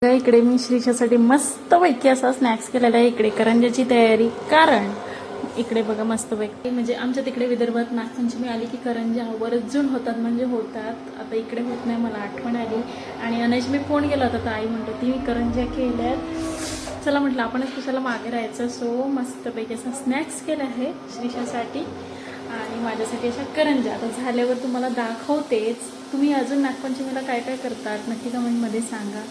इकडे मी श्रीच्यासाठी मस्तपैकी असा स्नॅक्स केलेला आहे. इकडे करंजाची तयारी, कारण इकडे बघा मस्तपैकी म्हणजे आमच्या तिकडे विदर्भात नागपंचमी आली की करंजा आवर्जून होतात, म्हणजे होतात. आता इकडे होत नाही, मला आठवण आली आणि अनज मी फोन केला होता तर आई म्हणतो ती मी करंजा केल्यात, चला म्हटलं आपणच कशाला मागे राहायचं. सो मस्तपैकी असा स्नॅक्स केला आहे श्रीशासाठी आणि माझ्यासाठी अशा करंजा. आता झाल्यावर तुम्हाला दाखवतेच. तुम्ही अजून नागपंचमीला काय काय करतात नक्की कमेंटमध्ये सांगा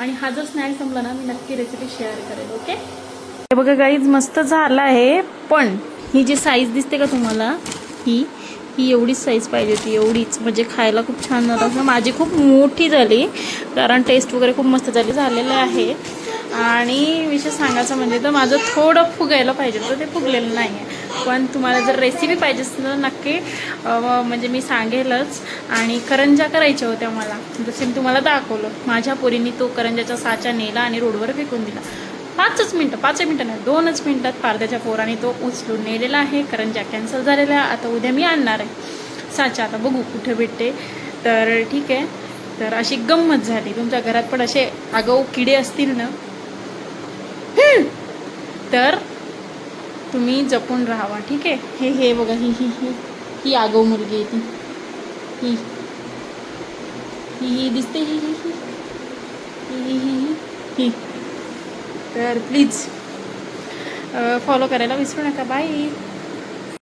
आणि हा जर स्नॅक्स संपला ना मी नक्की रेसिपी शेअर करेल. ओके, हे बघा गाईज मस्त झाला आहे. पण ही जी साईज दिसते का तुम्हाला, ही एवढीच साईज पाहिजे होती, एवढीच. म्हणजे खायला खूप छान झालं. माझी खूप मोठी झाली कारण टेस्ट वगैरे खूप मस्त झालेलं आहे. आणि विशेष सांगायचं म्हणजे तर माझं थोडं फुगायला पाहिजे तर ते फुगलेलं नाही आहे. पण तुम्हाला जर रेसिपी पाहिजे असेल तर नक्की म्हणजे मी सांगेलच. आणि करंजा करायच्या होत्या मला, जसे मी तुम्हाला दाखवलं. माझ्या पोरीने तो करंजाचा साचा नेला आणि रोडवर फेकून दिला. 5 मिनटं नाही, 2च मिनटात पारद्याच्या पोराने तो उचलून नेलेला आहे. करंजा कॅन्सल झालेला आहे. आता उद्या मी आणणार आहे साचा, आता बघू कुठे भेटते. तर ठीक आहे, तर अशी गंमत झाली. तुमच्या घरात पण असे आगाऊ किडे असतील ना तर तुम्ही जपून राहावा, ठीक आहे. हे बघा, ही आगाऊ मुलगी आहे ती, ही दिसते, ही. तर प्लीज फॉलो करायला विसरू नका. बाय.